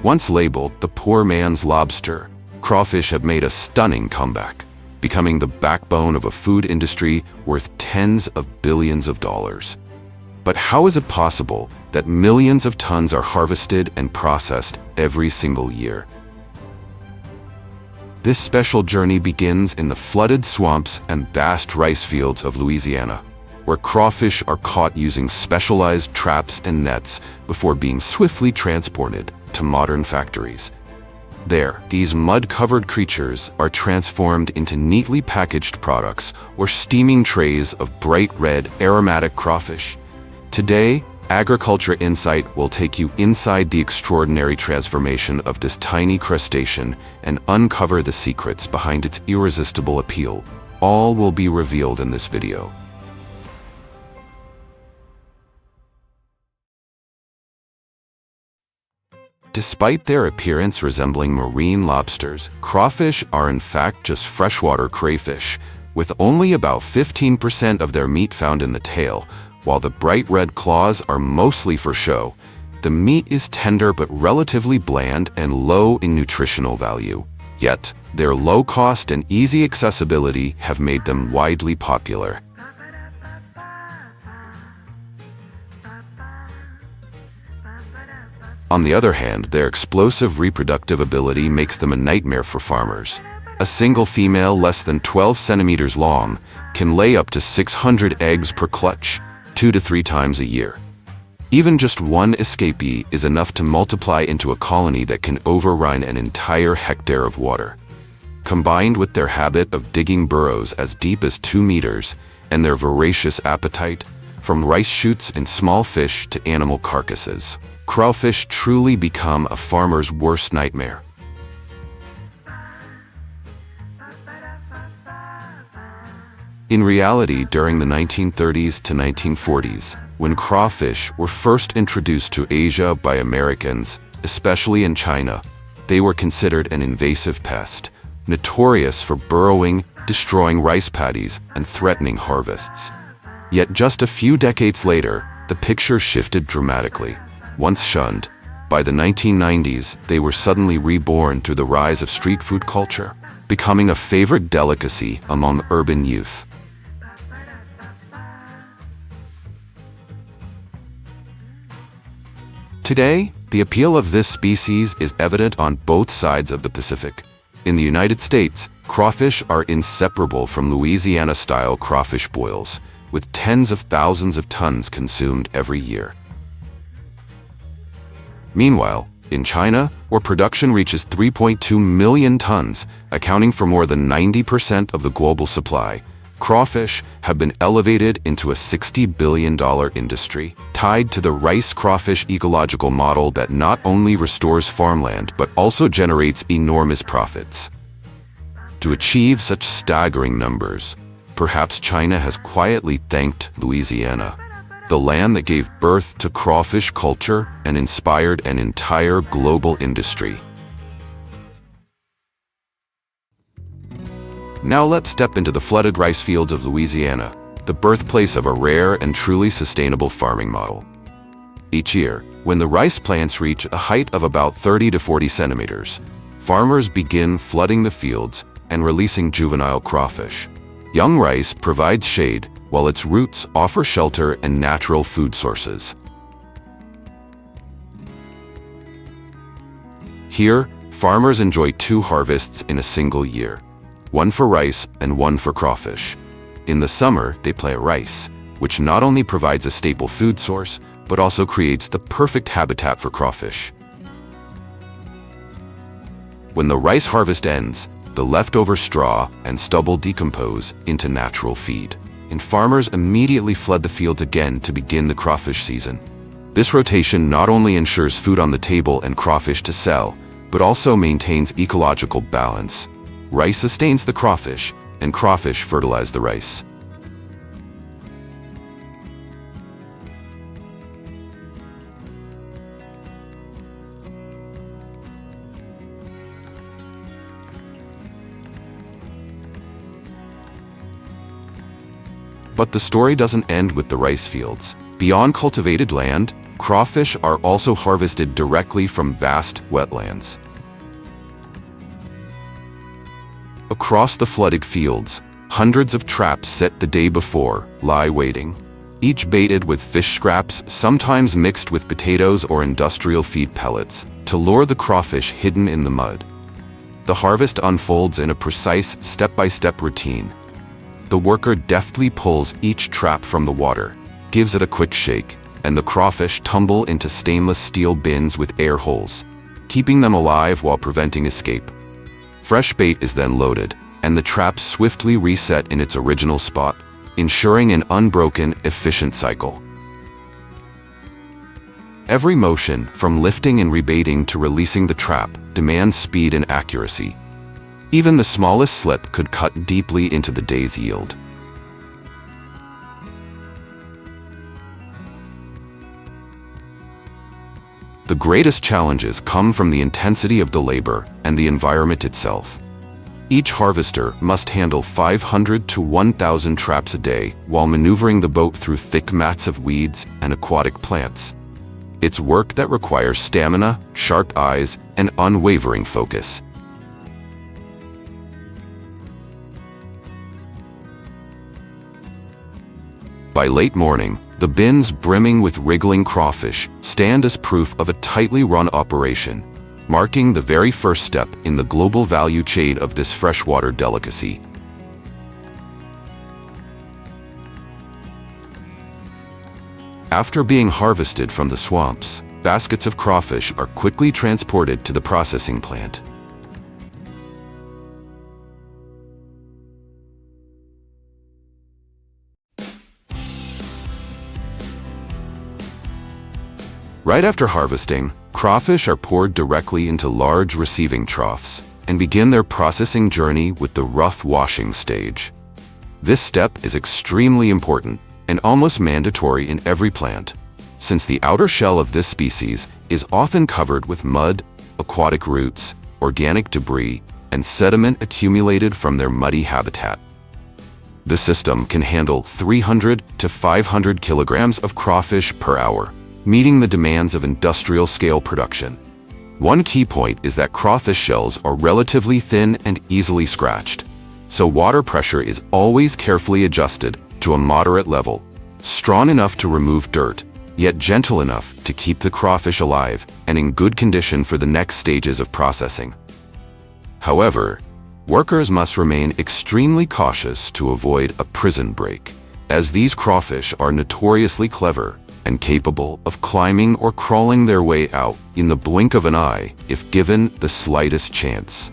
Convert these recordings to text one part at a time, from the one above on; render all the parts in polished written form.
Once labeled the poor man's lobster, crawfish have made a stunning comeback, becoming the backbone of a food industry worth tens of billions of dollars. But how is it possible that millions of tons are harvested and processed every single year? This special journey begins in the flooded swamps and vast rice fields of Louisiana, where crawfish are caught using specialized traps and nets before being swiftly transported to modern factories. There, these mud-covered creatures are transformed into neatly packaged products or steaming trays of bright red, aromatic crawfish. Today, Agriculture Insight will take you inside the extraordinary transformation of this tiny crustacean and uncover the secrets behind its irresistible appeal. All will be revealed in this video. Despite their appearance resembling marine lobsters, crawfish are in fact just freshwater crayfish, with only about 15% of their meat found in the tail. While the bright red claws are mostly for show, the meat is tender but relatively bland and low in nutritional value. Yet, their low cost and easy accessibility have made them widely popular. On the other hand, their explosive reproductive ability makes them a nightmare for farmers. A single female less than 12 centimeters long can lay up to 600 eggs per clutch, 2 to 3 times a year. Even just one escapee is enough to multiply into a colony that can overrun an entire hectare of water. Combined with their habit of digging burrows as deep as 2 meters and their voracious appetite, from rice shoots and small fish to animal carcasses, crawfish truly become a farmer's worst nightmare. In reality, during the 1930s to 1940s, when crawfish were first introduced to Asia by Americans, especially in China, they were considered an invasive pest, notorious for burrowing, destroying rice paddies, and threatening harvests. Yet just a few decades later, the picture shifted dramatically. Once shunned, by the 1990s, they were suddenly reborn through the rise of street food culture, becoming a favorite delicacy among urban youth. Today, the appeal of this species is evident on both sides of the Pacific. In the United States, crawfish are inseparable from Louisiana-style crawfish boils, with tens of thousands of tons consumed every year. Meanwhile, in China, where production reaches 3.2 million tons, accounting for more than 90% of the global supply, crawfish have been elevated into a $60 billion industry, tied to the rice crawfish ecological model that not only restores farmland but also generates enormous profits. To achieve such staggering numbers, perhaps China has quietly thanked Louisiana, the land that gave birth to crawfish culture and inspired an entire global industry. Now let's step into the flooded rice fields of Louisiana, the birthplace of a rare and truly sustainable farming model. Each year, when the rice plants reach a height of about 30 to 40 centimeters, farmers begin flooding the fields and releasing juvenile crawfish. Young rice provides shade, while its roots offer shelter and natural food sources. Here, farmers enjoy 2 harvests in a single year, one for rice and one for crawfish. In the summer, they plant rice, which not only provides a staple food source, but also creates the perfect habitat for crawfish. When the rice harvest ends, the leftover straw and stubble decompose into natural feed, and farmers immediately flood the fields again to begin the crawfish season. This rotation not only ensures food on the table and crawfish to sell, but also maintains ecological balance. Rice sustains the crawfish, and crawfish fertilize the rice. But the story doesn't end with the rice fields. Beyond cultivated land, Crawfish are also harvested directly from vast wetlands. Across the flooded fields, hundreds of traps set the day before lie waiting, each baited with fish scraps, sometimes mixed with potatoes or industrial feed pellets, to lure the crawfish hidden in the mud. The harvest unfolds in a precise, step-by-step routine. The worker deftly pulls each trap from the water, gives it a quick shake, and the crawfish tumble into stainless steel bins with air holes, keeping them alive while preventing escape. Fresh bait is then loaded, and the trap swiftly reset in its original spot, ensuring an unbroken, efficient cycle. Every motion, from lifting and rebaiting to releasing the trap, demands speed and accuracy. Even the smallest slip could cut deeply into the day's yield. The greatest challenges come from the intensity of the labor and the environment itself. Each harvester must handle 500 to 1,000 traps a day while maneuvering the boat through thick mats of weeds and aquatic plants. It's work that requires stamina, sharp eyes, and unwavering focus. By late morning, the bins brimming with wriggling crawfish stand as proof of a tightly run operation, marking the very first step in the global value chain of this freshwater delicacy. After being harvested from the swamps, baskets of crawfish are quickly transported to the processing plant. Right after harvesting, crawfish are poured directly into large receiving troughs and begin their processing journey with the rough washing stage. This step is extremely important and almost mandatory in every plant, since the outer shell of this species is often covered with mud, aquatic roots, organic debris, and sediment accumulated from their muddy habitat. The system can handle 300 to 500 kilograms of crawfish per hour, meeting the demands of industrial-scale production. One key point is that crawfish shells are relatively thin and easily scratched, so water pressure is always carefully adjusted to a moderate level, strong enough to remove dirt, yet gentle enough to keep the crawfish alive and in good condition for the next stages of processing. However, workers must remain extremely cautious to avoid a prison break, as these crawfish are notoriously clever and capable of climbing or crawling their way out in the blink of an eye if given the slightest chance.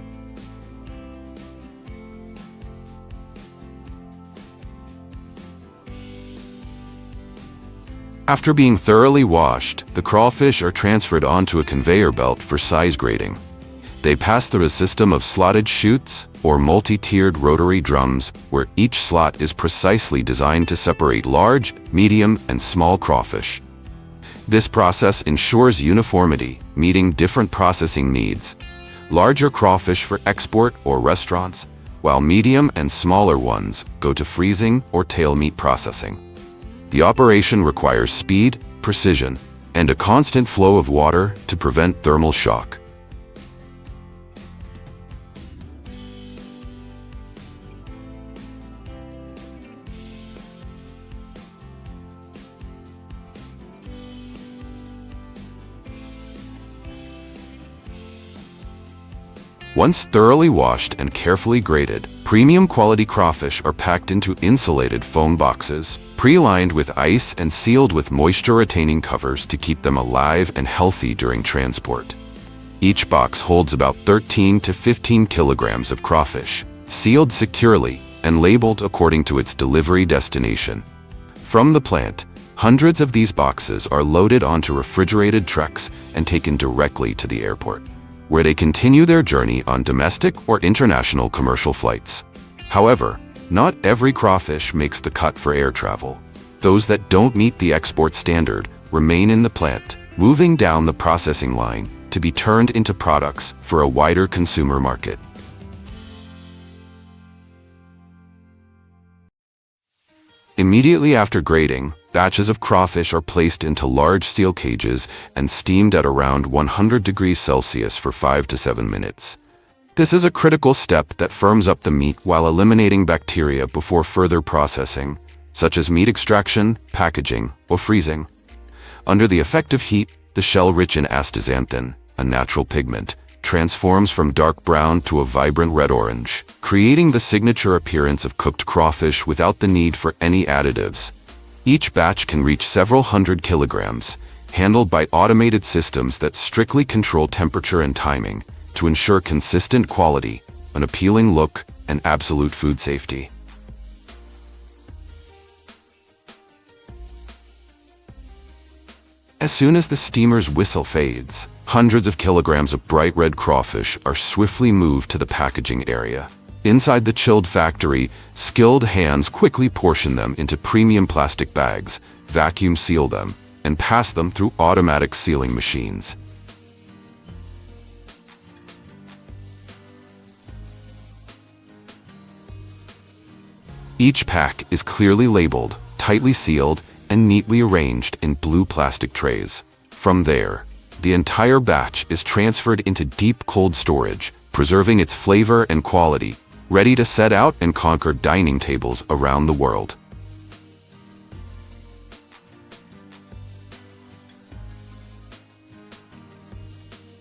After being thoroughly washed, the crawfish are transferred onto a conveyor belt for size grading. They pass through a system of slotted chutes or multi-tiered rotary drums where each slot is precisely designed to separate large, medium, and small crawfish. This process ensures uniformity, meeting different processing needs. Larger crawfish for export or restaurants, while medium and smaller ones go to freezing or tail meat processing. The operation requires speed, precision, and a constant flow of water to prevent thermal shock. Once thoroughly washed and carefully graded, premium quality crawfish are packed into insulated foam boxes, pre-lined with ice and sealed with moisture-retaining covers to keep them alive and healthy during transport. Each box holds about 13 to 15 kilograms of crawfish, sealed securely and labeled according to its delivery destination. From the plant, hundreds of these boxes are loaded onto refrigerated trucks and taken directly to the airport, where they continue their journey on domestic or international commercial flights. However, not every crawfish makes the cut for air travel. Those that don't meet the export standard remain in the plant, moving down the processing line to be turned into products for a wider consumer market. Immediately after grading, batches of crawfish are placed into large steel cages and steamed at around 100 degrees Celsius for 5 to 7 minutes. This is a critical step that firms up the meat while eliminating bacteria before further processing, such as meat extraction, packaging, or freezing. Under the effective heat, the shell rich in astaxanthin, a natural pigment, transforms from dark brown to a vibrant red-orange, creating the signature appearance of cooked crawfish without the need for any additives. Each batch can reach several hundred kilograms, handled by automated systems that strictly control temperature and timing to ensure consistent quality, an appealing look, and absolute food safety. As soon as the steamer's whistle fades, hundreds of kilograms of bright red crawfish are swiftly moved to the packaging area. Inside the chilled factory, skilled hands quickly portion them into premium plastic bags, vacuum seal them, and pass them through automatic sealing machines. Each pack is clearly labeled, tightly sealed, and neatly arranged in blue plastic trays. From there, the entire batch is transferred into deep cold storage, preserving its flavor and quality, ready to set out and conquer dining tables around the world.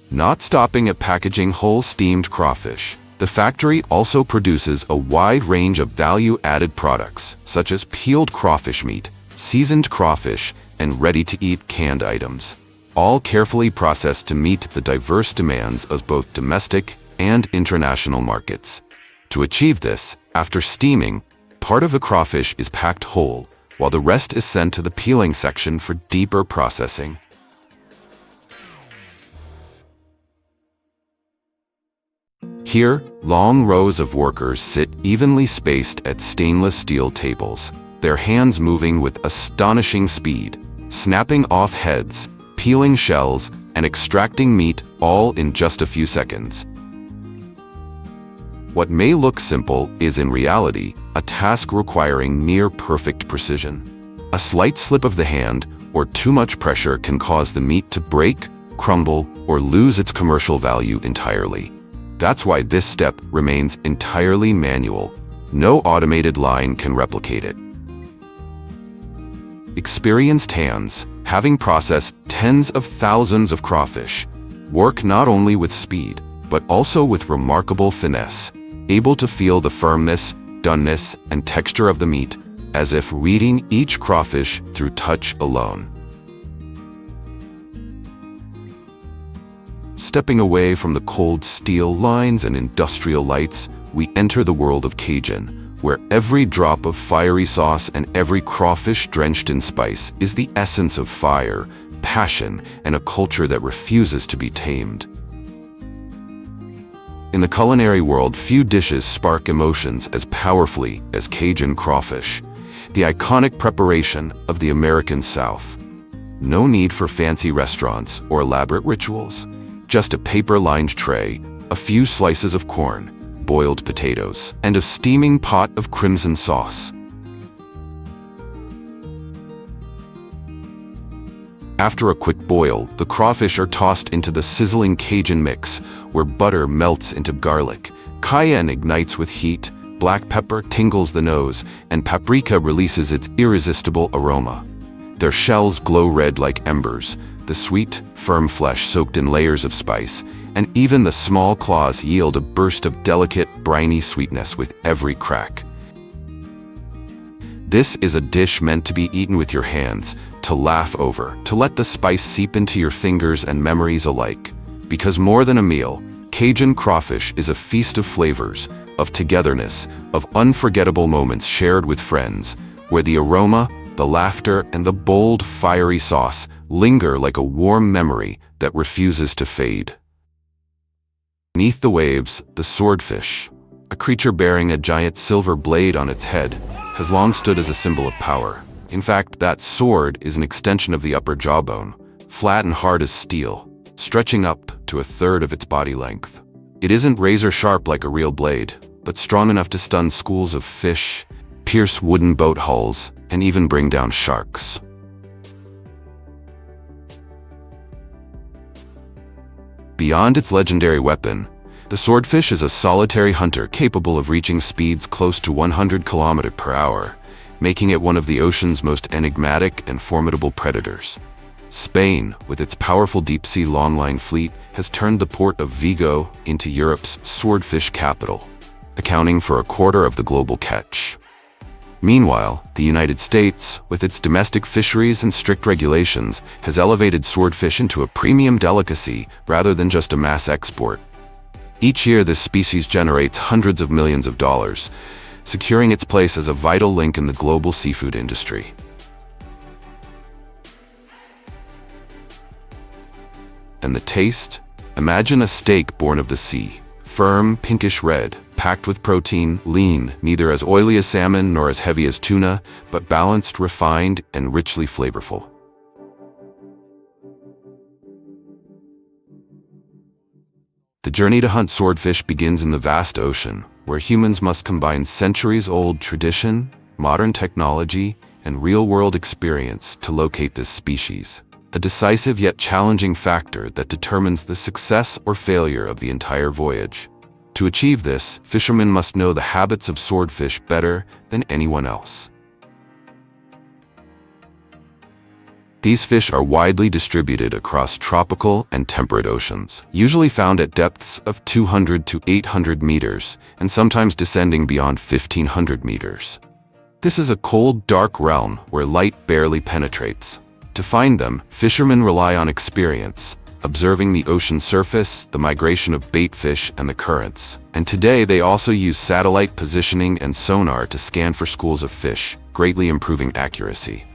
Not stopping at packaging whole steamed crawfish, the factory also produces a wide range of value-added products, such as peeled crawfish meat, seasoned crawfish, and ready-to-eat canned items, all carefully processed to meet the diverse demands of both domestic and international markets. To achieve this, after steaming, part of the crawfish is packed whole, while the rest is sent to the peeling section for deeper processing. Here, long rows of workers sit evenly spaced at stainless steel tables, their hands moving with astonishing speed, snapping off heads, peeling shells, and extracting meat all in just a few seconds. What may look simple is in reality a task requiring near-perfect precision. A slight slip of the hand or too much pressure can cause the meat to break, crumble, or lose its commercial value entirely. That's why this step remains entirely manual. No automated line can replicate it. Experienced hands, having processed tens of thousands of crawfish, work not only with speed, but also with remarkable finesse, able to feel the firmness, doneness, and texture of the meat, as if reading each crawfish through touch alone. Stepping away from the cold steel lines and industrial lights, we enter the world of Cajun, where every drop of fiery sauce and every crawfish drenched in spice is the essence of fire, passion, and a culture that refuses to be tamed. In the culinary world, few dishes spark emotions as powerfully as Cajun crawfish, the iconic preparation of the American South. No need for fancy restaurants or elaborate rituals, just a paper-lined tray, a few slices of corn, boiled potatoes, and a steaming pot of crimson sauce. After a quick boil, the crawfish are tossed into the sizzling Cajun mix, where butter melts into garlic, cayenne ignites with heat, black pepper tingles the nose, and paprika releases its irresistible aroma. Their shells glow red like embers, the sweet, firm flesh soaked in layers of spice, and even the small claws yield a burst of delicate, briny sweetness with every crack. This is a dish meant to be eaten with your hands, to laugh over, to let the spice seep into your fingers and memories alike. Because more than a meal, Cajun crawfish is a feast of flavors, of togetherness, of unforgettable moments shared with friends, where the aroma, the laughter, and the bold, fiery sauce linger like a warm memory that refuses to fade. Beneath the waves, the swordfish, a creature bearing a giant silver blade on its head, has long stood as a symbol of power. In fact, that sword is an extension of the upper jawbone, flat and hard as steel, stretching up to a third of its body length. It isn't razor-sharp like a real blade, but strong enough to stun schools of fish, pierce wooden boat hulls, and even bring down sharks. Beyond its legendary weapon, the swordfish is a solitary hunter capable of reaching speeds close to 100 km per hour, making it one of the ocean's most enigmatic and formidable predators. Spain, with its powerful deep-sea longline fleet, has turned the port of Vigo into Europe's swordfish capital, accounting for a quarter of the global catch. Meanwhile, the United States, with its domestic fisheries and strict regulations, has elevated swordfish into a premium delicacy rather than just a mass export. Each year, this species generates hundreds of millions of dollars, securing its place as a vital link in the global seafood industry. And the taste? Imagine a steak born of the sea. Firm, pinkish red, packed with protein, lean, neither as oily as salmon nor as heavy as tuna, but balanced, refined, and richly flavorful. The journey to hunt swordfish begins in the vast ocean, where humans must combine centuries-old tradition, modern technology, and real-world experience to locate this species, a decisive yet challenging factor that determines the success or failure of the entire voyage. To achieve this, fishermen must know the habits of swordfish better than anyone else. These fish are widely distributed across tropical and temperate oceans, usually found at depths of 200 to 800 meters, and sometimes descending beyond 1,500 meters. This is a cold, dark realm where light barely penetrates. To find them, fishermen rely on experience, observing the ocean surface, the migration of bait fish, and the currents. And today they also use satellite positioning and sonar to scan for schools of fish, greatly improving accuracy.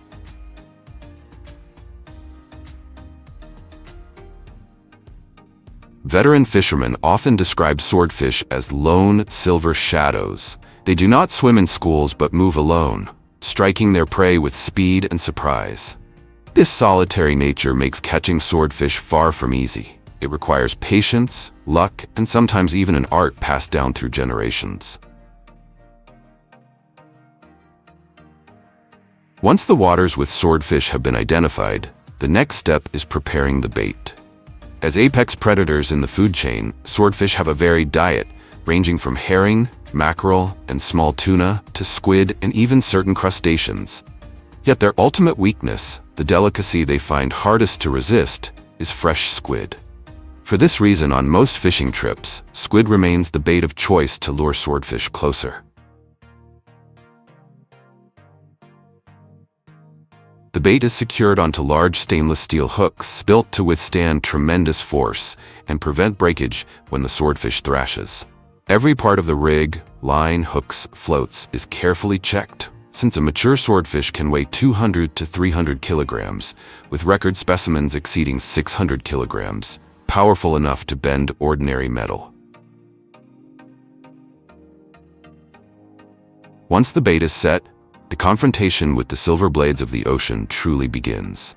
Veteran fishermen often describe swordfish as lone silver shadows. They do not swim in schools but move alone, striking their prey with speed and surprise. This solitary nature makes catching swordfish far from easy. It requires patience, luck, and sometimes even an art passed down through generations. Once the waters with swordfish have been identified, the next step is preparing the bait. As apex predators in the food chain, swordfish have a varied diet, ranging from herring, mackerel, and small tuna to squid and even certain crustaceans. Yet their ultimate weakness, the delicacy they find hardest to resist, is fresh squid. For this reason, on most fishing trips, squid remains the bait of choice to lure swordfish closer. The bait is secured onto large stainless steel hooks built to withstand tremendous force and prevent breakage when the swordfish thrashes. Every part of the rig, line, hooks, floats is carefully checked, since a mature swordfish can weigh 200 to 300 kilograms, with record specimens exceeding 600 kilograms, powerful enough to bend ordinary metal. Once the bait is set, the confrontation with the silver blades of the ocean truly begins.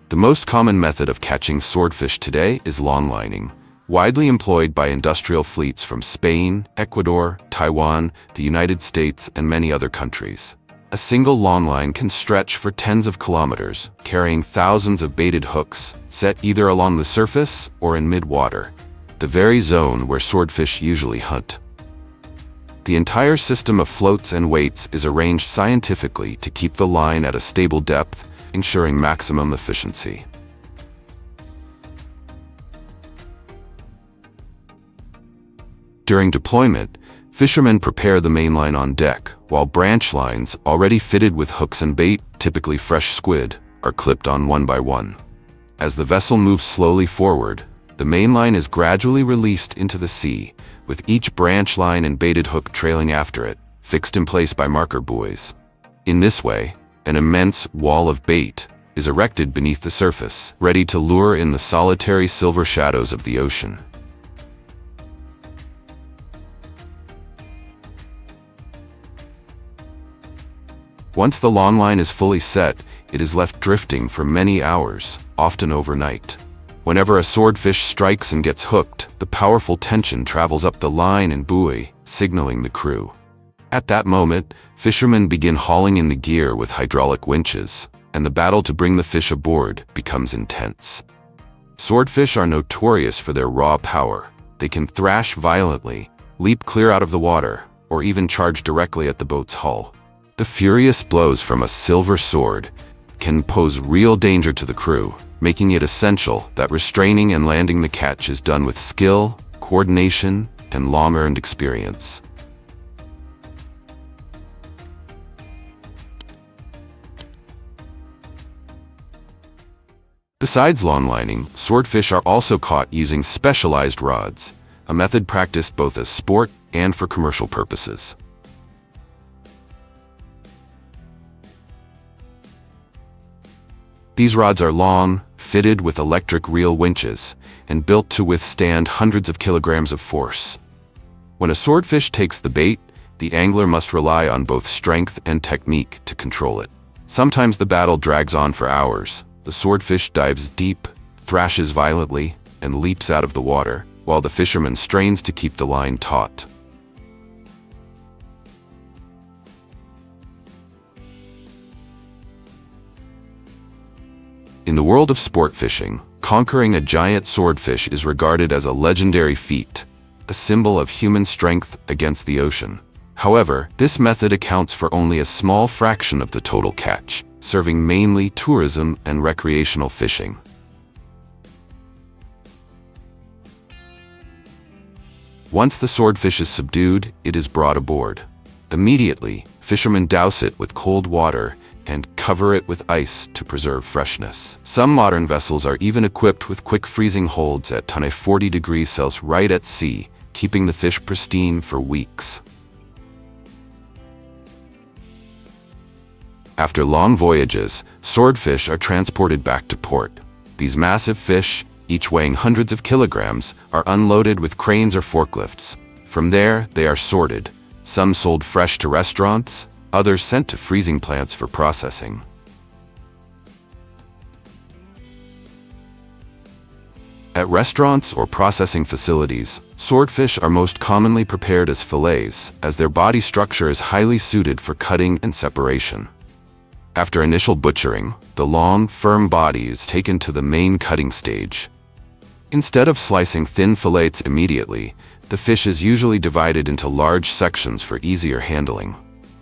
The most common method of catching swordfish today is longlining, widely employed by industrial fleets from Spain, Ecuador, Taiwan, the United States, and many other countries. A single longline can stretch for tens of kilometers, carrying thousands of baited hooks, set either along the surface or in mid-water, the very zone where swordfish usually hunt. The entire system of floats and weights is arranged scientifically to keep the line at a stable depth, ensuring maximum efficiency. During deployment, fishermen prepare the main line on deck, while branch lines, already fitted with hooks and bait, typically fresh squid, are clipped on one by one. As the vessel moves slowly forward, the main line is gradually released into the sea, with each branch line and baited hook trailing after it, fixed in place by marker buoys. In this way, an immense wall of bait is erected beneath the surface, ready to lure in the solitary silver shadows of the ocean. Once the longline is fully set, it is left drifting for many hours, often overnight. Whenever a swordfish strikes and gets hooked, the powerful tension travels up the line and buoy, signaling the crew. At that moment, fishermen begin hauling in the gear with hydraulic winches, and the battle to bring the fish aboard becomes intense. Swordfish are notorious for their raw power. They can thrash violently, leap clear out of the water, or even charge directly at the boat's hull. The furious blows from a silver sword can pose real danger to the crew, making it essential that restraining and landing the catch is done with skill, coordination, and long-earned experience. Besides lawn lining, swordfish are also caught using specialized rods, a method practiced both as sport and for commercial purposes. These rods are long, fitted with electric reel winches, and built to withstand hundreds of kilograms of force. When a swordfish takes the bait, the angler must rely on both strength and technique to control it. Sometimes the battle drags on for hours. The swordfish dives deep, thrashes violently, and leaps out of the water, while the fisherman strains to keep the line taut. In the world of sport fishing, conquering a giant swordfish is regarded as a legendary feat, a symbol of human strength against the ocean. However, this method accounts for only a small fraction of the total catch, serving mainly tourism and recreational fishing. Once the swordfish is subdued, it is brought aboard. Immediately, fishermen douse it with cold water and cover it with ice to preserve freshness. Some modern vessels are even equipped with quick freezing holds at 40 degrees Celsius right at sea, keeping the fish pristine for weeks. After long voyages, swordfish are transported back to port. These massive fish, each weighing hundreds of kilograms, are unloaded with cranes or forklifts. From there, they are sorted, some sold fresh to restaurants, others sent to freezing plants for processing. At restaurants or processing facilities, swordfish are most commonly prepared as fillets, as their body structure is highly suited for cutting and separation. After initial butchering, the long, firm body is taken to the main cutting stage. Instead of slicing thin fillets immediately, the fish is usually divided into large sections for easier handling.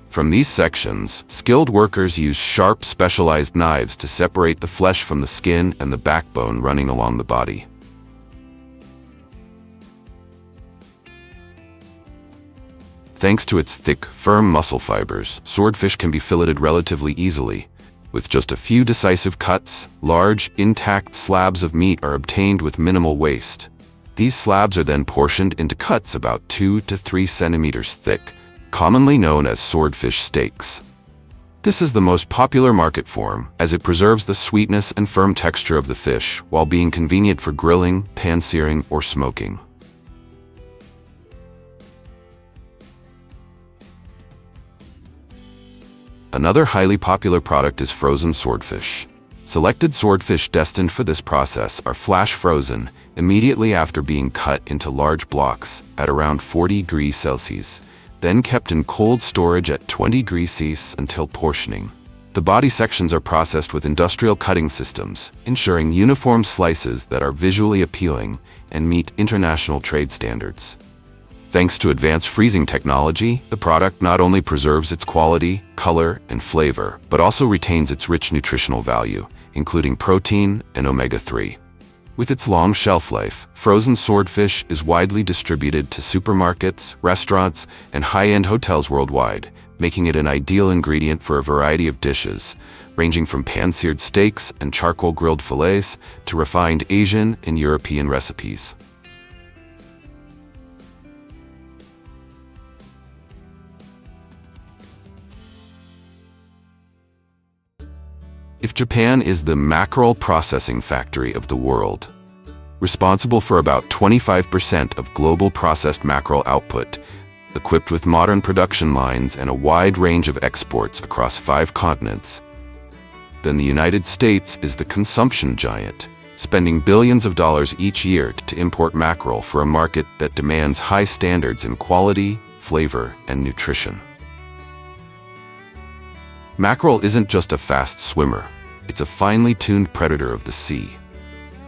From these sections, skilled workers use sharp, specialized knives to separate the flesh from the skin and the backbone running along the body. Thanks to its thick, firm muscle fibers, swordfish can be filleted relatively easily. With just a few decisive cuts, large, intact slabs of meat are obtained with minimal waste. These slabs are then portioned into cuts about 2 to 3 centimeters thick, commonly known as swordfish steaks. This is the most popular market form, as it preserves the sweetness and firm texture of the fish while being convenient for grilling, pan-searing, or smoking. Another highly popular product is frozen swordfish. Selected swordfish destined for this process are flash frozen immediately after being cut into large blocks at around 40 degrees Celsius, then kept in cold storage at 20 degrees Celsius until portioning. The body sections are processed with industrial cutting systems, ensuring uniform slices that are visually appealing and meet international trade standards. Thanks to advanced freezing technology, the product not only preserves its quality, color, and flavor, but also retains its rich nutritional value, including protein and omega-3. With its long shelf life, frozen swordfish is widely distributed to supermarkets, restaurants, and high-end hotels worldwide, making it an ideal ingredient for a variety of dishes, ranging from pan-seared steaks and charcoal-grilled fillets to refined Asian and European recipes. If Japan is the mackerel processing factory of the world, responsible for about 25% of global processed mackerel output, equipped with modern production lines and a wide range of exports across 5 continents, then the United States is the consumption giant, spending billions of dollars each year to import mackerel for a market that demands high standards in quality, flavor, and nutrition. Mackerel isn't just a fast swimmer, it's a finely tuned predator of the sea.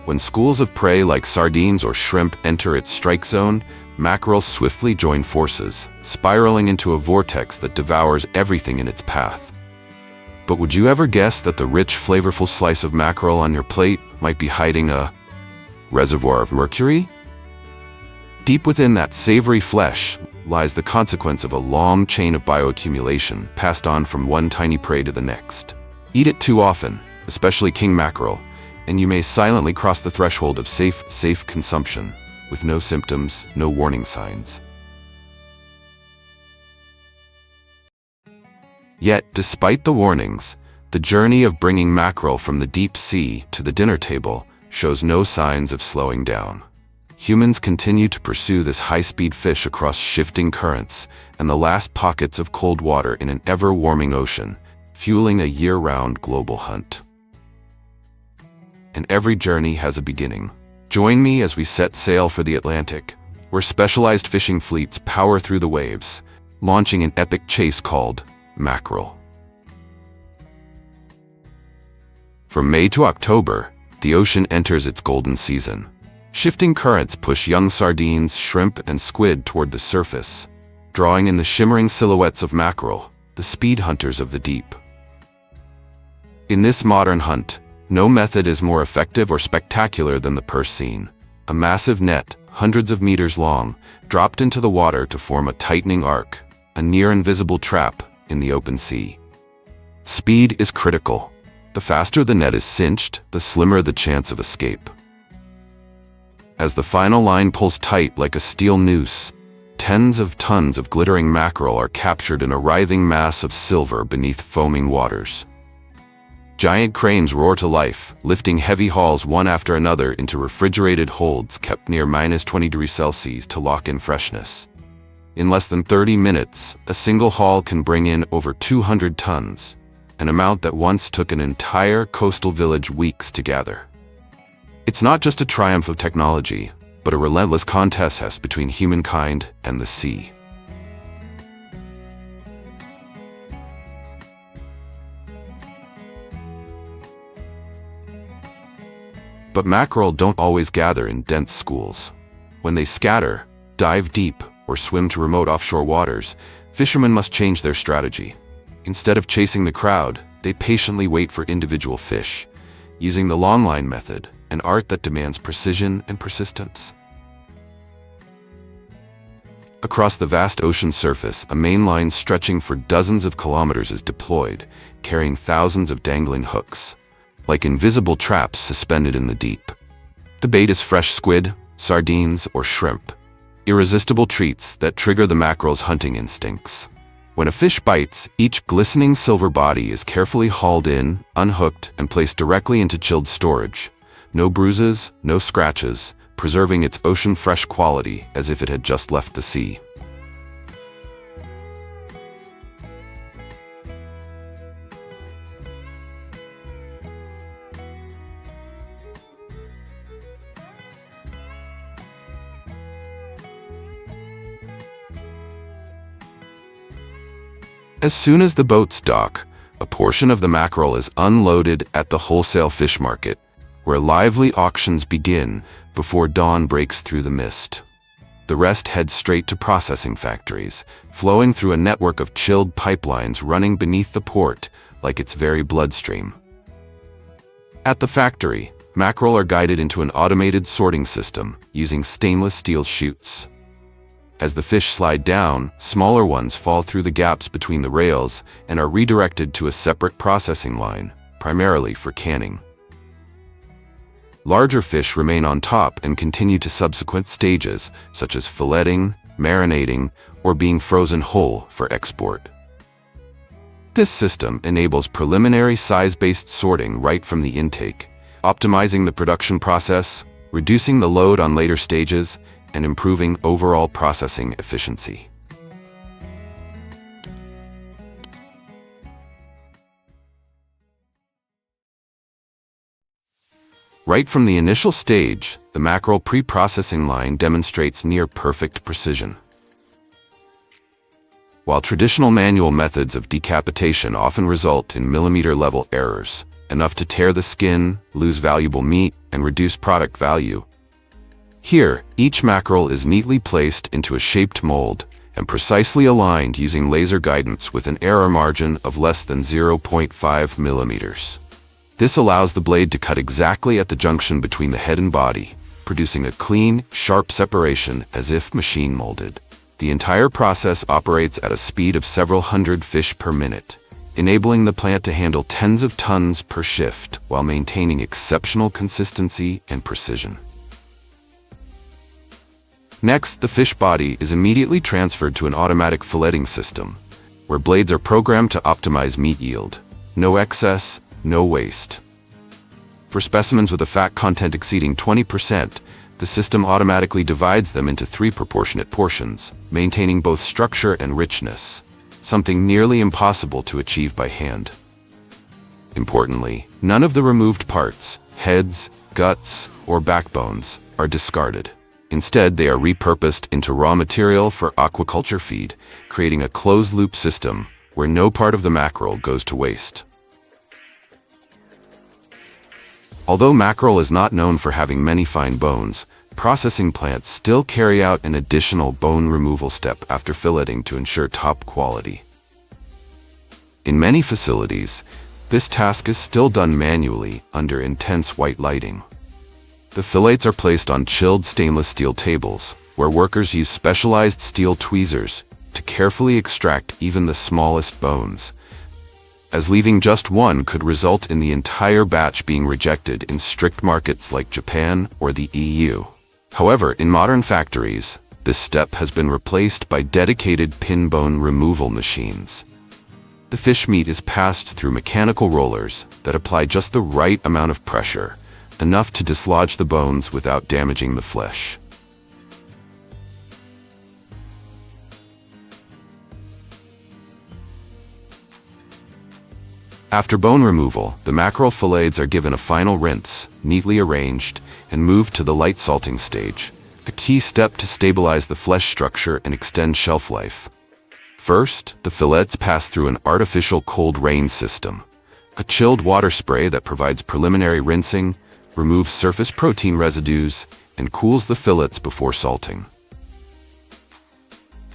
When schools of prey like sardines or shrimp enter its strike zone, mackerel swiftly join forces, spiraling into a vortex that devours everything in its path. But would you ever guess that the rich, flavorful slice of mackerel on your plate might be hiding a reservoir of mercury? Deep within that savory flesh lies the consequence of a long chain of bioaccumulation passed on from one tiny prey to the next. Eat it too often, especially king mackerel, and you may silently cross the threshold of safe consumption, with no symptoms, no warning signs. Yet, despite the warnings, the journey of bringing mackerel from the deep sea to the dinner table shows no signs of slowing down. Humans continue to pursue this high-speed fish across shifting currents and the last pockets of cold water in an ever-warming ocean, fueling a year-round global hunt. And every journey has a beginning. Join me as we set sail for the Atlantic, where specialized fishing fleets power through the waves, launching an epic chase called mackerel. From May to October, the ocean enters its golden season. Shifting currents push young sardines, shrimp, and squid toward the surface, drawing in the shimmering silhouettes of mackerel, the speed hunters of the deep. In this modern hunt, no method is more effective or spectacular than the purse seine. A massive net, hundreds of meters long, dropped into the water to form a tightening arc, a near-invisible trap in the open sea. Speed is critical. The faster the net is cinched, the slimmer the chance of escape. As the final line pulls tight like a steel noose, tens of tons of glittering mackerel are captured in a writhing mass of silver beneath foaming waters. Giant cranes roar to life, lifting heavy hauls one after another into refrigerated holds kept near -20°C to lock in freshness. In less than 30 minutes, a single haul can bring in over 200 tons, an amount that once took an entire coastal village weeks to gather. It's not just a triumph of technology, but a relentless contest between humankind and the sea. But mackerel don't always gather in dense schools. When they scatter, dive deep, or swim to remote offshore waters, fishermen must change their strategy. Instead of chasing the crowd, they patiently wait for individual fish, using the longline method, an art that demands precision and persistence. Across the vast ocean surface, a main line stretching for dozens of kilometers is deployed, carrying thousands of dangling hooks, like invisible traps suspended in the deep. The bait is fresh squid, sardines, or shrimp, irresistible treats that trigger the mackerel's hunting instincts. When a fish bites, each glistening silver body is carefully hauled in, unhooked, and placed directly into chilled storage. No bruises, no scratches, preserving its ocean-fresh quality as if it had just left the sea. As soon as the boats dock, a portion of the mackerel is unloaded at the wholesale fish market, where lively auctions begin before dawn breaks through the mist. The rest heads straight to processing factories, flowing through a network of chilled pipelines running beneath the port like its very bloodstream. At the factory, mackerel are guided into an automated sorting system using stainless steel chutes. As the fish slide down, smaller ones fall through the gaps between the rails and are redirected to a separate processing line, primarily for canning. Larger fish remain on top and continue to subsequent stages, such as filleting, marinating, or being frozen whole for export. This system enables preliminary size-based sorting right from the intake, optimizing the production process, reducing the load on later stages, and improving overall processing efficiency. Right from the initial stage, the mackerel pre-processing line demonstrates near-perfect precision. while traditional manual methods of decapitation often result in millimeter-level errors, enough to tear the skin, lose valuable meat, and reduce product value. Here, each mackerel is neatly placed into a shaped mold and precisely aligned using laser guidance with an error margin of less than 0.5 millimeters. This allows the blade to cut exactly at the junction between the head and body, producing a clean, sharp separation as if machine molded. The entire process operates at a speed of several hundred fish per minute, enabling the plant to handle tens of tons per shift while maintaining exceptional consistency and precision. Next, the fish body is immediately transferred to an automatic filleting system, where blades are programmed to optimize meat yield. No excess, no waste. For specimens with a fat content exceeding 20%, the system automatically divides them into 3 proportionate portions, maintaining both structure and richness, something nearly impossible to achieve by hand. Importantly, none of the removed parts, heads, guts, or backbones, are discarded. Instead, they are repurposed into raw material for aquaculture feed, creating a closed-loop system where no part of the mackerel goes to waste. Although mackerel is not known for having many fine bones, processing plants still carry out an additional bone removal step after filleting to ensure top quality. In many facilities, this task is still done manually under intense white lighting. The fillets are placed on chilled stainless steel tables, where workers use specialized steel tweezers to carefully extract even the smallest bones, as leaving just one could result in the entire batch being rejected in strict markets like Japan or the EU. However, in modern factories, this step has been replaced by dedicated pin bone removal machines. The fish meat is passed through mechanical rollers that apply just the right amount of pressure, enough to dislodge the bones without damaging the flesh. After bone removal, the mackerel fillets are given a final rinse, neatly arranged, and moved to the light salting stage, a key step to stabilize the flesh structure and extend shelf life. First, the fillets pass through an artificial cold rain system, a chilled water spray that provides preliminary rinsing, removes surface protein residues, and cools the fillets before salting.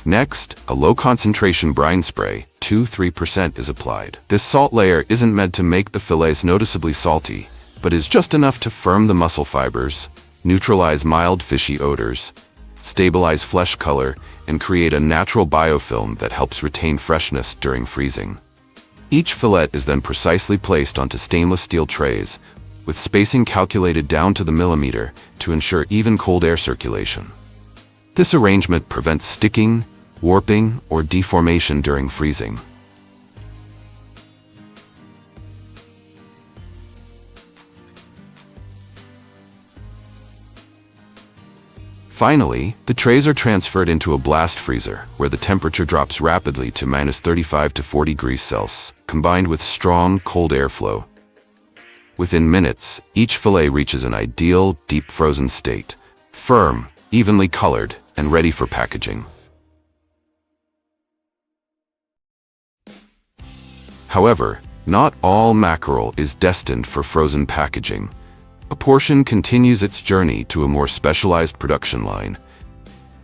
Next, a low-concentration brine spray, 2–3%, is applied. This salt layer isn't meant to make the fillets noticeably salty, but is just enough to firm the muscle fibers, neutralize mild fishy odors, stabilize flesh color, and create a natural biofilm that helps retain freshness during freezing. Each fillet is then precisely placed onto stainless steel trays, with spacing calculated down to the millimeter to ensure even cold air circulation. This arrangement prevents sticking, warping, or deformation during freezing. Finally, the trays are transferred into a blast freezer, where the temperature drops rapidly to -35 to 40 degrees Celsius, combined with strong, cold airflow. Within minutes, each fillet reaches an ideal, deep frozen state, firm, evenly colored, and ready for packaging. However, not all mackerel is destined for frozen packaging. A portion continues its journey to a more specialized production line,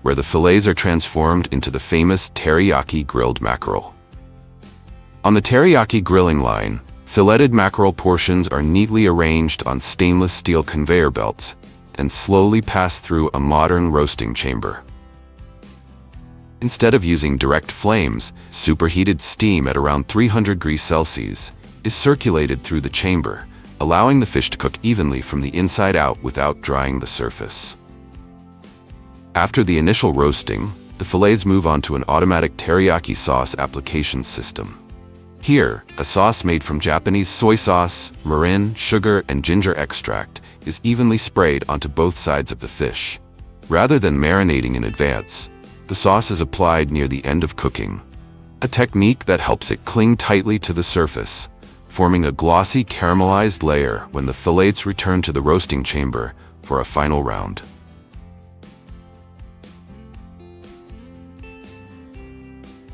where the fillets are transformed into the famous teriyaki grilled mackerel. On the teriyaki grilling line, filleted mackerel portions are neatly arranged on stainless steel conveyor belts and slowly pass through a modern roasting chamber. Instead of using direct flames, superheated steam at around 300 degrees Celsius is circulated through the chamber, allowing the fish to cook evenly from the inside out without drying the surface. After the initial roasting, the fillets move on to an automatic teriyaki sauce application system. Here, a sauce made from Japanese soy sauce, mirin, sugar, and ginger extract is evenly sprayed onto both sides of the fish. Rather than marinating in advance, the sauce is applied near the end of cooking, a technique that helps it cling tightly to the surface, forming a glossy caramelized layer when the fillets return to the roasting chamber for a final round.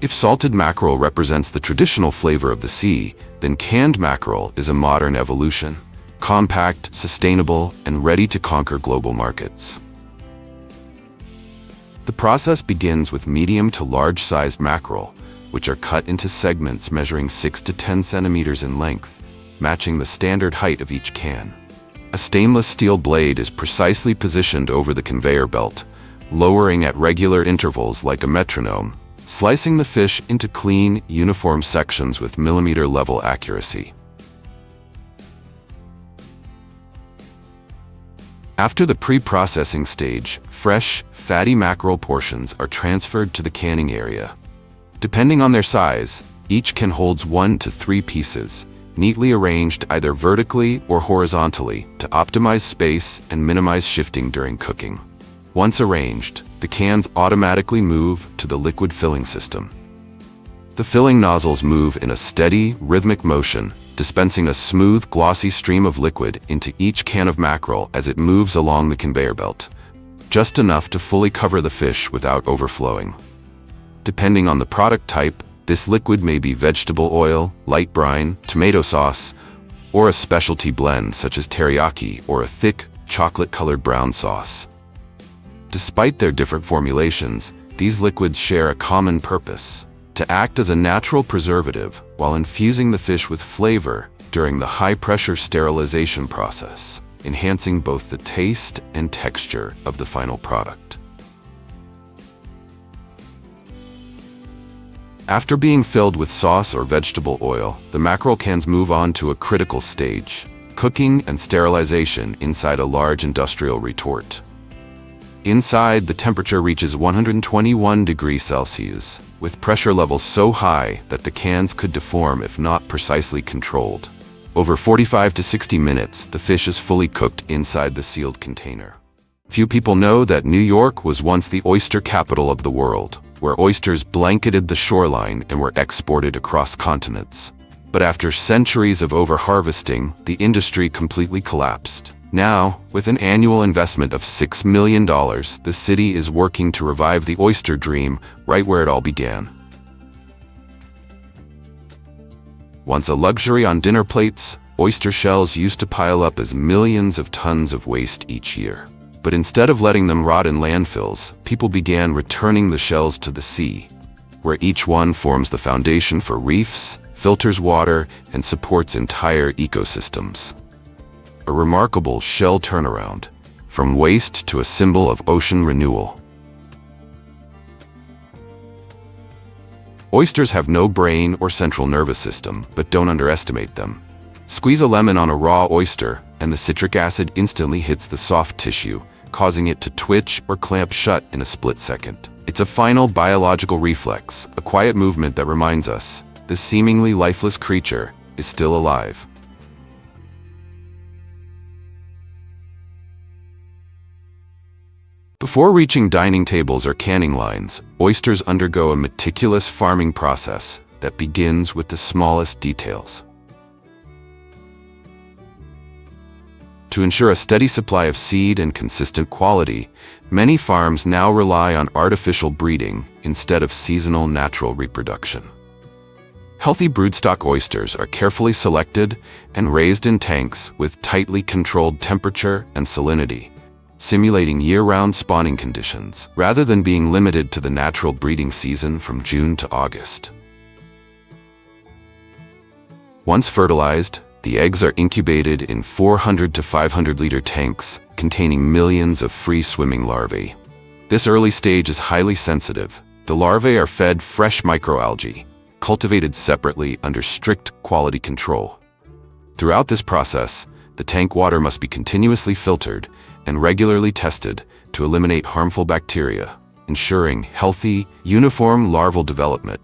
If salted mackerel represents the traditional flavor of the sea, then canned mackerel is a modern evolution, compact, sustainable, and ready to conquer global markets. The process begins with medium to large-sized mackerel, which are cut into segments measuring 6 to 10 centimeters in length, matching the standard height of each can. A stainless steel blade is precisely positioned over the conveyor belt, lowering at regular intervals like a metronome, slicing the fish into clean, uniform sections with millimeter-level accuracy. After the pre-processing stage, fresh, fatty mackerel portions are transferred to the canning area. Depending on their size, each can holds 1 to 3 pieces, neatly arranged either vertically or horizontally to optimize space and minimize shifting during cooking. Once arranged, the cans automatically move to the liquid filling system. The filling nozzles move in a steady, rhythmic motion, dispensing a smooth, glossy stream of liquid into each can of mackerel as it moves along the conveyor belt, just enough to fully cover the fish without overflowing. Depending on the product type, this liquid may be vegetable oil, light brine, tomato sauce, or a specialty blend such as teriyaki or a thick, chocolate-colored brown sauce. Despite their different formulations, these liquids share a common purpose: to act as a natural preservative while infusing the fish with flavor during the high-pressure sterilization process, enhancing both the taste and texture of the final product. After being filled with sauce or vegetable oil, the mackerel cans move on to a critical stage: cooking and sterilization inside a large industrial retort. Inside, the temperature reaches 121 degrees Celsius, with pressure levels so high that the cans could deform if not precisely controlled. Over 45 to 60 minutes, the fish is fully cooked inside the sealed container. Few people know that New York was once the oyster capital of the world, where oysters blanketed the shoreline and were exported across continents. But after centuries of over-harvesting, the industry completely collapsed. Now, with an annual investment of $6 million, the city is working to revive the oyster dream right where it all began. Once a luxury on dinner plates, oyster shells used to pile up as millions of tons of waste each year. But instead of letting them rot in landfills, people began returning the shells to the sea, where each one forms the foundation for reefs, filters water, and supports entire ecosystems. A remarkable shell turnaround, from waste to a symbol of ocean renewal. Oysters have no brain or central nervous system, but don't underestimate them. Squeeze a lemon on a raw oyster, and the citric acid instantly hits the soft tissue, causing it to twitch or clamp shut in a split second. It's a final biological reflex, a quiet movement that reminds us this seemingly lifeless creature is still alive. Before reaching dining tables or canning lines, oysters undergo a meticulous farming process that begins with the smallest details. To ensure a steady supply of seed and consistent quality, many farms now rely on artificial breeding instead of seasonal natural reproduction. Healthy broodstock oysters are carefully selected and raised in tanks with tightly controlled temperature and salinity, simulating year-round spawning conditions, rather than being limited to the natural breeding season from June to August. Once fertilized, the eggs are incubated in 400 to 500-liter tanks containing millions of free-swimming larvae. This early stage is highly sensitive. The larvae are fed fresh microalgae, cultivated separately under strict quality control. Throughout this process, the tank water must be continuously filtered and regularly tested to eliminate harmful bacteria, ensuring healthy, uniform larval development,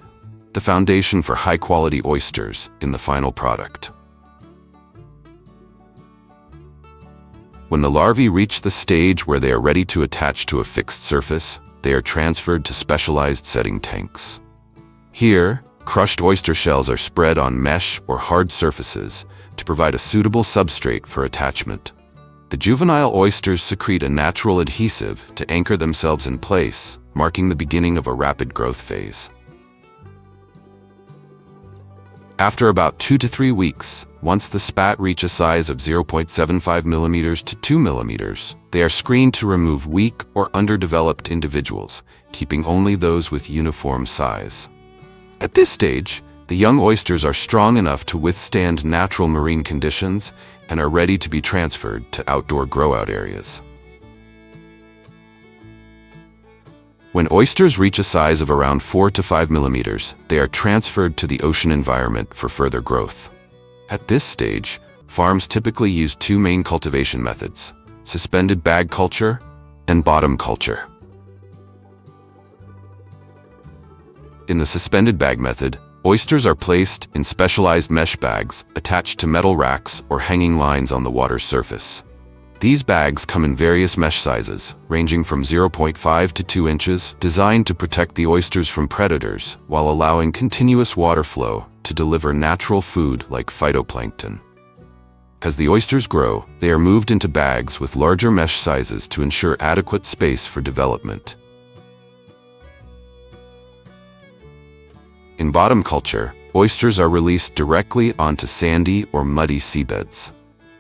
the foundation for high-quality oysters in the final product. When the larvae reach the stage where they are ready to attach to a fixed surface, they are transferred to specialized setting tanks. Here, crushed oyster shells are spread on mesh or hard surfaces to provide a suitable substrate for attachment. The juvenile oysters secrete a natural adhesive to anchor themselves in place, marking the beginning of a rapid growth phase. After about 2 to 3 weeks, once the spat reach a size of 0.75 millimeters to 2 millimeters, they are screened to remove weak or underdeveloped individuals, keeping only those with uniform size. At this stage, the young oysters are strong enough to withstand natural marine conditions and are ready to be transferred to outdoor grow-out areas. When oysters reach a size of around 4 to 5 millimeters, they are transferred to the ocean environment for further growth. At this stage, farms typically use two main cultivation methods: suspended bag culture and bottom culture. In the suspended bag method, oysters are placed in specialized mesh bags attached to metal racks or hanging lines on the water's surface. These bags come in various mesh sizes, ranging from 0.5 to 2 inches, designed to protect the oysters from predators while allowing continuous water flow to deliver natural food like phytoplankton. As the oysters grow, they are moved into bags with larger mesh sizes to ensure adequate space for development. In bottom culture, oysters are released directly onto sandy or muddy seabeds.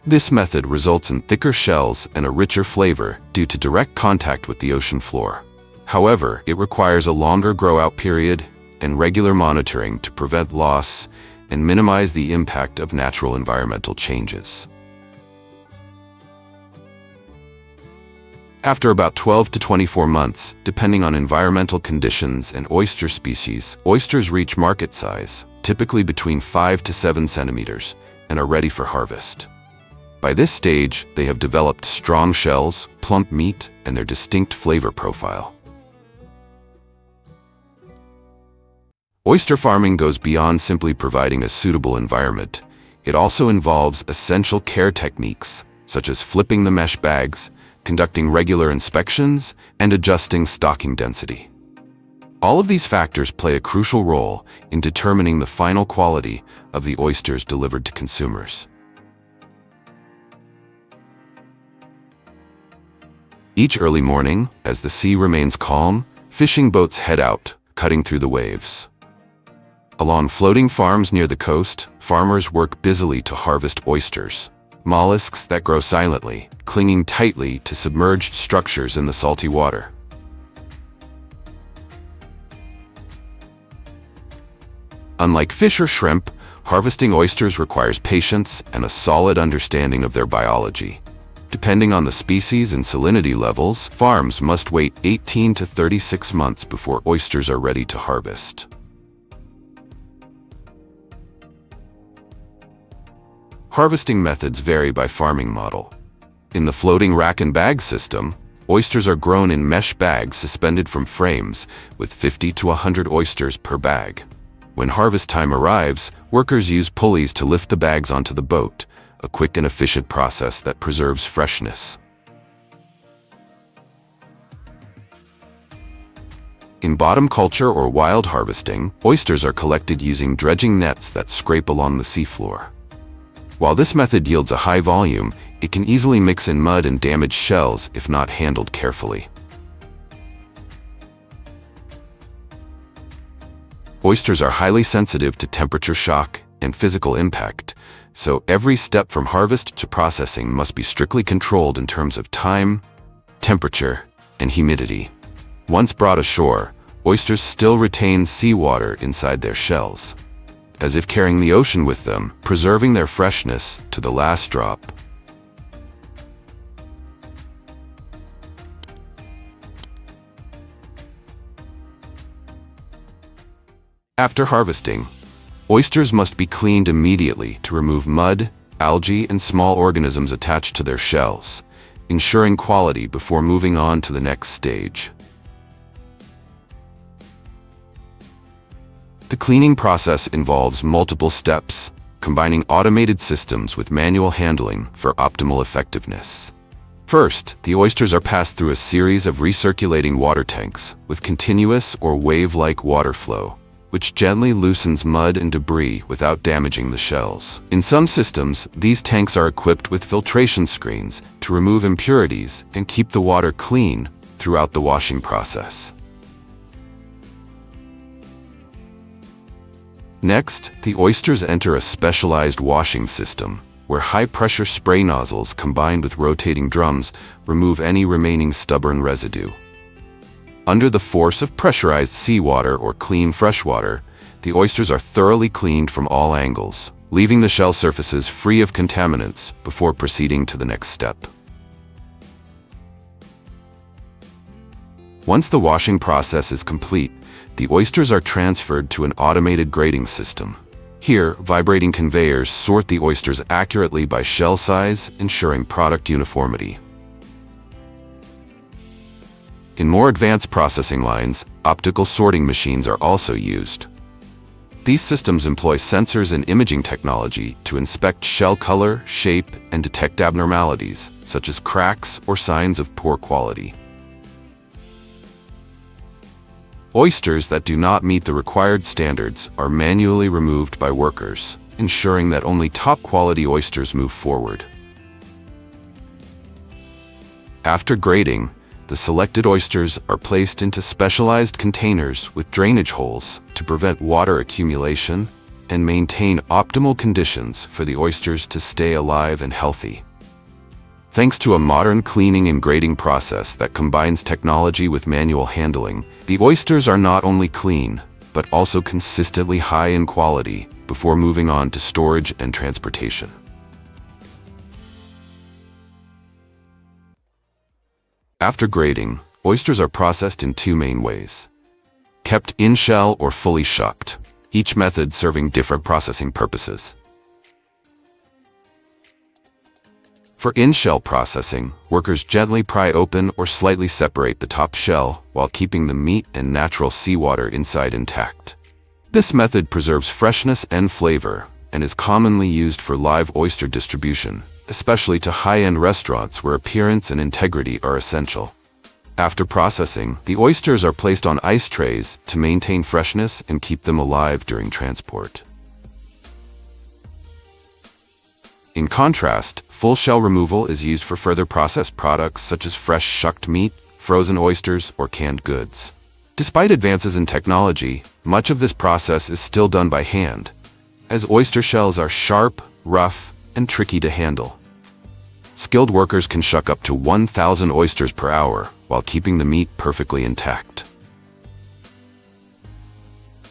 This method results in thicker shells and a richer flavor due to direct contact with the ocean floor. However, it requires a longer grow-out period and regular monitoring to prevent loss and minimize the impact of natural environmental changes. After about 12 to 24 months, depending on environmental conditions and oyster species, oysters reach market size, typically between 5 to 7 centimeters, and are ready for harvest. By this stage, they have developed strong shells, plump meat, and their distinct flavor profile. Oyster farming goes beyond simply providing a suitable environment. It also involves essential care techniques, such as flipping the mesh bags, conducting regular inspections, and adjusting stocking density. All of these factors play a crucial role in determining the final quality of the oysters delivered to consumers. Each early morning, as the sea remains calm, fishing boats head out, cutting through the waves. Along floating farms near the coast, farmers work busily to harvest oysters, mollusks that grow silently, clinging tightly to submerged structures in the salty water. Unlike fish or shrimp, harvesting oysters requires patience and a solid understanding of their biology. Depending on the species and salinity levels, farms must wait 18 to 36 months before oysters are ready to harvest. Harvesting methods vary by farming model. In the floating rack and bag system, oysters are grown in mesh bags suspended from frames with 50 to 100 oysters per bag. When harvest time arrives, workers use pulleys to lift the bags onto the boat, a quick and efficient process that preserves freshness. In bottom culture or wild harvesting, oysters are collected using dredging nets that scrape along the seafloor. While this method yields a high volume, it can easily mix in mud and damage shells if not handled carefully. Oysters are highly sensitive to temperature shock and physical impact, so every step from harvest to processing must be strictly controlled in terms of time, temperature, and humidity. Once brought ashore, oysters still retain seawater inside their shells, as if carrying the ocean with them, preserving their freshness to the last drop. After harvesting, oysters must be cleaned immediately to remove mud, algae, and small organisms attached to their shells, ensuring quality before moving on to the next stage. The cleaning process involves multiple steps, combining automated systems with manual handling for optimal effectiveness. First, the oysters are passed through a series of recirculating water tanks with continuous or wave-like water flow, which gently loosens mud and debris without damaging the shells. In some systems, these tanks are equipped with filtration screens to remove impurities and keep the water clean throughout the washing process. Next, the oysters enter a specialized washing system, where high-pressure spray nozzles combined with rotating drums remove any remaining stubborn residue. Under the force of pressurized seawater or clean freshwater, the oysters are thoroughly cleaned from all angles, leaving the shell surfaces free of contaminants before proceeding to the next step. Once the washing process is complete, the oysters are transferred to an automated grading system. Here, vibrating conveyors sort the oysters accurately by shell size, ensuring product uniformity. In more advanced processing lines, optical sorting machines are also used. These systems employ sensors and imaging technology to inspect shell color, shape, and detect abnormalities, such as cracks or signs of poor quality. Oysters that do not meet the required standards are manually removed by workers, ensuring that only top-quality oysters move forward. After grading, the selected oysters are placed into specialized containers with drainage holes to prevent water accumulation and maintain optimal conditions for the oysters to stay alive and healthy. Thanks to a modern cleaning and grading process that combines technology with manual handling, the oysters are not only clean, but also consistently high in quality before moving on to storage and transportation. After grading, oysters are processed in two main ways: kept in shell or fully shucked, each method serving different processing purposes. For in-shell processing, workers gently pry open or slightly separate the top shell while keeping the meat and natural seawater inside intact. This method preserves freshness and flavor and is commonly used for live oyster distribution, especially to high-end restaurants where appearance and integrity are essential. After processing, the oysters are placed on ice trays to maintain freshness and keep them alive during transport. In contrast, full shell removal is used for further processed products such as fresh shucked meat, frozen oysters, or canned goods. Despite advances in technology, much of this process is still done by hand, as oyster shells are sharp, rough, and tricky to handle. Skilled workers can shuck up to 1,000 oysters per hour while keeping the meat perfectly intact.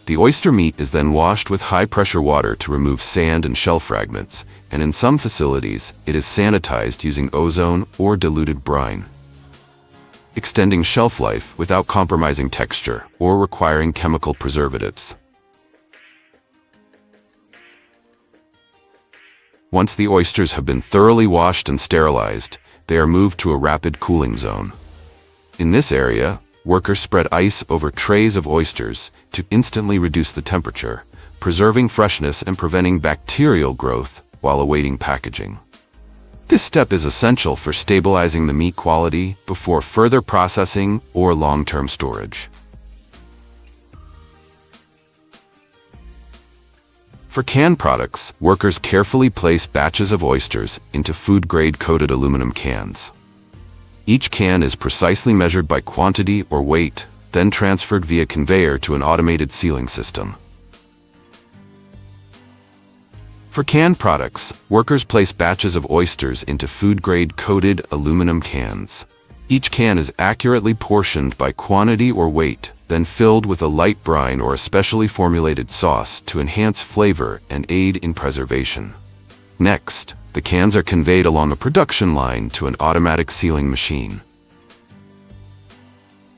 The oyster meat is then washed with high-pressure water to remove sand and shell fragments, and in some facilities, it is sanitized using ozone or diluted brine, extending shelf life without compromising texture or requiring chemical preservatives. Once the oysters have been thoroughly washed and sterilized, they are moved to a rapid cooling zone. In this area, workers spread ice over trays of oysters to instantly reduce the temperature, preserving freshness and preventing bacterial growth while awaiting packaging. This step is essential for stabilizing the meat quality before further processing or long-term storage. For canned products, workers carefully place batches of oysters into food-grade coated aluminum cans. Each can is precisely measured by quantity or weight, then transferred via conveyor to an automated sealing system. For canned products, workers place batches of oysters into food-grade coated aluminum cans. Each can is accurately portioned by quantity or weight, then filled with a light brine or a specially formulated sauce to enhance flavor and aid in preservation. Next, the cans are conveyed along a production line to an automatic sealing machine.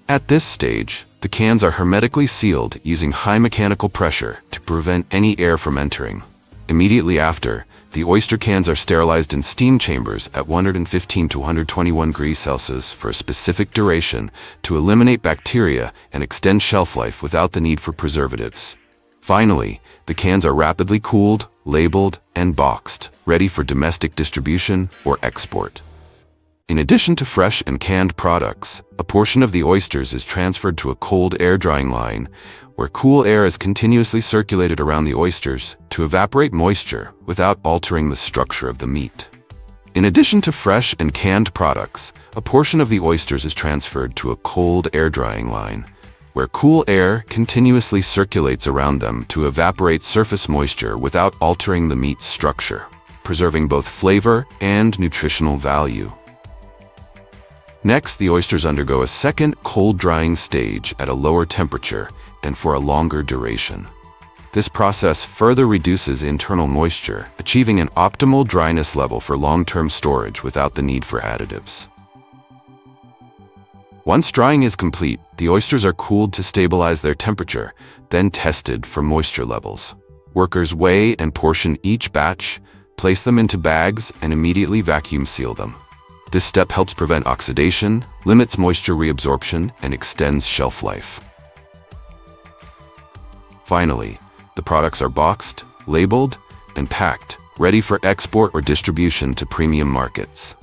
At this stage, the cans are hermetically sealed using high mechanical pressure to prevent any air from entering. Immediately after, the oyster cans are sterilized in steam chambers at 115 to 121 degrees Celsius for a specific duration to eliminate bacteria and extend shelf life without the need for preservatives. Finally, the cans are rapidly cooled, labeled, and boxed, ready for domestic distribution or export. In addition to fresh and canned products, a portion of the oysters is transferred to a cold air drying line, where cool air is continuously circulated around the oysters to evaporate moisture without altering the structure of the meat. In addition to fresh and canned products, a portion of the oysters is transferred to a cold air drying line, where cool air continuously circulates around them to evaporate surface moisture without altering the meat's structure, preserving both flavor and nutritional value. Next, the oysters undergo a second cold drying stage at a lower temperature and for a longer duration. This process further reduces internal moisture, achieving an optimal dryness level for long-term storage without the need for additives. Once drying is complete, the oysters are cooled to stabilize their temperature, then tested for moisture levels. Workers weigh and portion each batch, place them into bags, and immediately vacuum seal them. This step helps prevent oxidation, limits moisture reabsorption, and extends shelf life. Finally, the products are boxed, labeled, and packed, ready for export or distribution to premium markets.